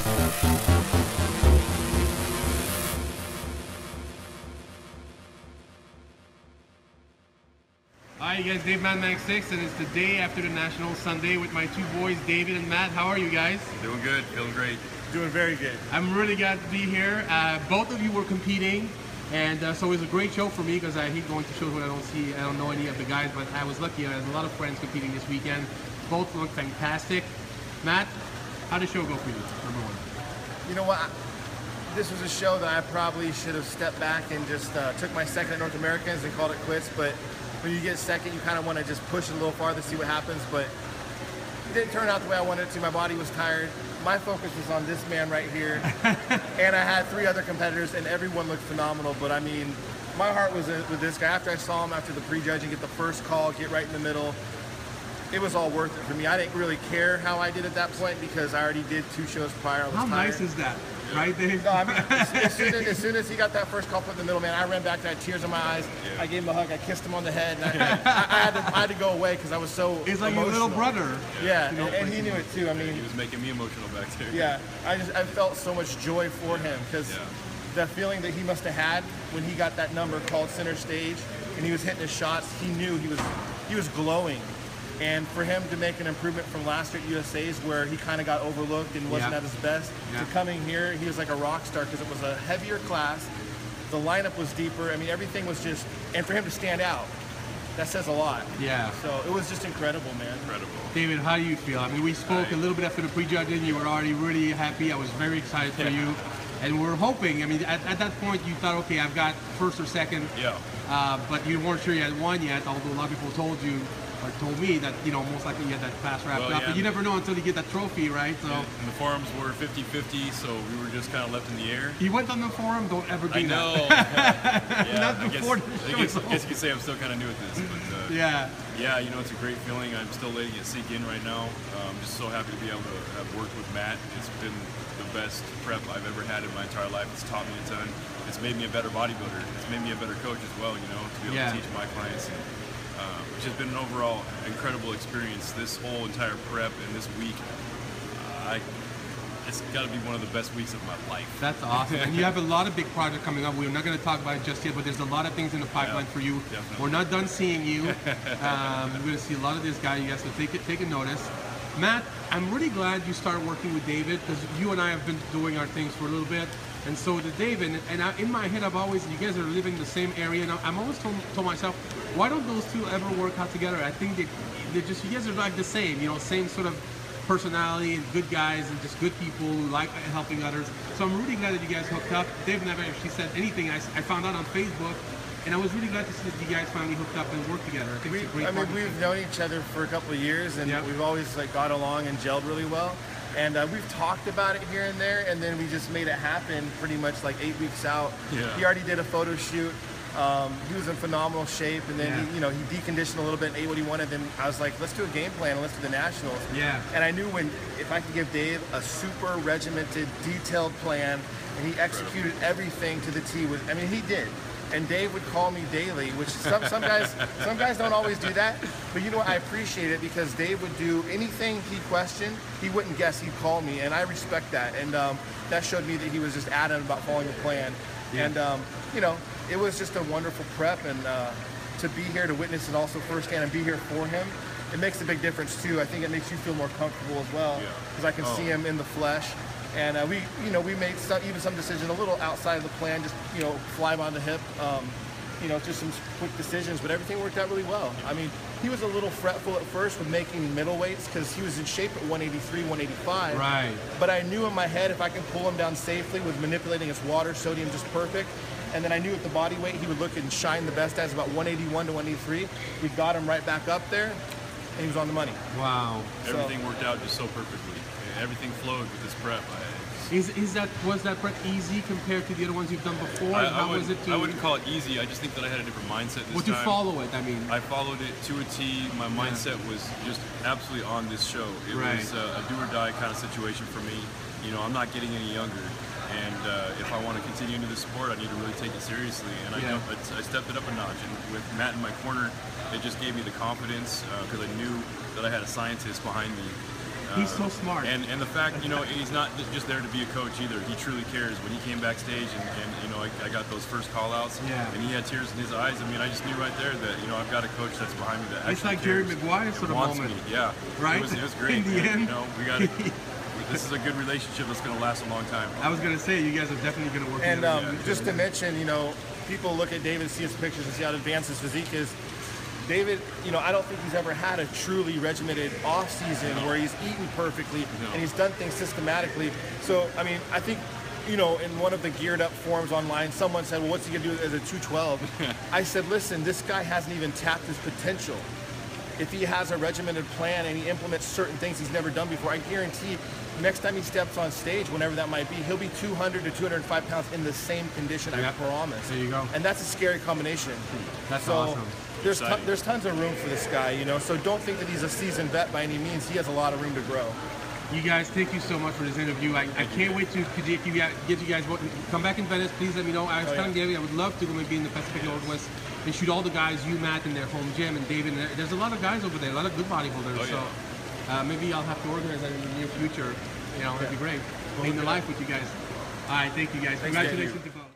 Hi, you guys, Dave Man 6, and it's the day after the National Sunday with my two boys, David and Matt. How are you guys? Doing good, feeling great. Doing very good. I'm really glad to be here. Both of you were competing, and so it was a great show for me because I hate going to shows where I don't know any of the guys, but I was lucky. I had a lot of friends competing this weekend. Both looked fantastic. Matt, how did the show go for you, number one? You know what? This was a show that I probably should have stepped back and just took my second at North Americans and called it quits, but when you get second, you kind of want to just push it a little farther, see what happens, but it didn't turn out the way I wanted it to. My body was tired. My focus was on this man right here, and I had 3 other competitors, and everyone looked phenomenal, but I mean, my heart was with this guy. After I saw him after the prejudging, get the first call, get right in the middle, it was all worth it for me. I didn't really care how I did at that point because I already did 2 shows prior. I was How tired. nice is that? Right, Dave? No, I mean, as soon as he got that first call put in the middle, man, I ran back, I had tears in my eyes. I gave him a hug, I kissed him on the head, and I had to go away because I was so It's like emotional. your little brother. Yeah, You know, and he knew it too. I mean, He was making me emotional back there. yeah, I felt so much joy for him because the feeling that he must have had when he got that number called center stage and he was hitting his shots, he knew he was glowing. And for him to make an improvement from last year at USA's where he kind of got overlooked and wasn't at his best, to coming here, he was like a rock star because it was a heavier class. The lineup was deeper. I mean, everything was just, and for him to stand out, that says a lot. Yeah. So it was just incredible, man. Incredible. David, how do you feel? I mean, we spoke a little bit after the prejudging. You were already really happy. I was very excited for you. And we're hoping, I mean, at that point you thought, okay, I've got first or second. Yeah. But you weren't sure you had won yet, although a lot of people told you, or told me that, you know, most likely you had that pass wrapped up. But you never know until you get that trophy, right? So. And the forums were 50-50, so we were just kind of left in the air. You went on the forum, don't ever do I know. that. Not I before guess you could say I'm still kind of new at this. But, yeah, you know, it's a great feeling. I'm still letting it sink in right now. I'm just so happy to be able to have worked with Matt. It's been the best prep I've ever had in my entire life. It's taught me a ton. It's made me a better bodybuilder. It's made me a better coach as well, you know, to be able to teach my clients. Which has been an overall incredible experience. This whole entire prep and this week, it's got to be one of the best weeks of my life. That's awesome. And you have a lot of big projects coming up. We're not going to talk about it just yet, but there's a lot of things in the pipeline for you. Definitely. We're not done seeing you. We're going to see a lot of this guy. You guys will take a notice. Matt, I'm really glad you started working with David because you and I have been doing our things for a little bit. And so did David, and in my head, I've always, you guys are living in the same area, and I'm always told myself, why don't those two ever work out together? I think they just, you guys are like the same, you know, same sort of personality and good guys and just good people who like helping others. So I'm really glad that you guys hooked up. Dave never actually said anything. I found out on Facebook, and I was really glad to see that you guys finally hooked up and worked together. I think it's a great partnership. We've known each other for a couple of years, and we've always like got along and gelled really well. And we've talked about it here and there, and then we just made it happen pretty much like 8 weeks out. Yeah. He already did a photo shoot. He was in phenomenal shape, and then he deconditioned a little bit and ate what he wanted. Then I was like, let's do a game plan and let's do the Nationals. Yeah. And I knew if I could give Dave a super regimented, detailed plan, and he executed everything to the T. I mean, he did. And Dave would call me daily, which some guys don't always do that. But you know what? I appreciate it because Dave would do anything he questioned, he wouldn't guess, he'd call me, and I respect that. And that showed me that he was just adamant about following the plan. Yeah. And you know, it was just a wonderful prep, and to be here to witness it also firsthand and be here for him, it makes a big difference too. I think it makes you feel more comfortable as well because I can see him in the flesh. And we made some decisions a little outside of the plan, just fly by the hip, just some quick decisions, but everything worked out really well. I mean, he was a little fretful at first with making middleweights because he was in shape at 183, 185. Right. But I knew in my head if I can pull him down safely with manipulating his water, sodium just perfect. And then I knew at the body weight he would look and shine the best as about 181 to 183. We got him right back up there, and he was on the money. Wow. Everything worked out just so perfectly. Everything flowed with this prep. Was that prep easy compared to the other ones you've done before? I wouldn't call it easy. I just think that I had a different mindset this time. Would you follow it? I mean, I followed it to a T. My mindset was just absolutely on this show. It was a do or die kind of situation for me. You know, I'm not getting any younger, and if I want to continue into this sport, I need to really take it seriously. And I stepped it up a notch. And with Matt in my corner, it just gave me the confidence because I knew that I had a scientist behind me. He's so smart. And the fact, you know, he's not just there to be a coach either. He truly cares. When he came backstage and you know, I got those first call outs, and he had tears in his eyes. I mean, I just knew right there that, you know, I've got a coach that's behind me that actually it's like cares, Jerry Maguire sort of moment. Me. Yeah, right. It was great. In the end, you know, we got it. This is a good relationship that's going to last a long time. I was going to say, you guys are definitely going to work together. And just to mention, you know, people look at David, see his pictures, and see how advanced his physique is. David, you know, I don't think he's ever had a truly regimented off season where he's eaten perfectly and he's done things systematically. So, I mean, I think, you know, in one of the geared up forums online, someone said, well, what's he going to do as a 212? I said, listen, this guy hasn't even tapped his potential. If he has a regimented plan and he implements certain things he's never done before, I guarantee next time he steps on stage, whenever that might be, he'll be 200 to 205 pounds in the same condition, I promise. There you go. And that's a scary combination. That's awesome. There's tons of room for this guy, you know, so don't think that he's a seasoned vet by any means. He has a lot of room to grow. You guys, thank you so much for this interview. I can't wait to get you guys come back in Venice. Please let me know. I was telling David I would love to maybe in the Pacific Northwest and shoot all the guys, you, Matt, in their home gym, and David. There's a lot of guys over there, a lot of good bodybuilders. So maybe I'll have to organize that in the near future. You know, it'd be great. Painting the life with you guys. All right, thank you guys. Congratulations to both.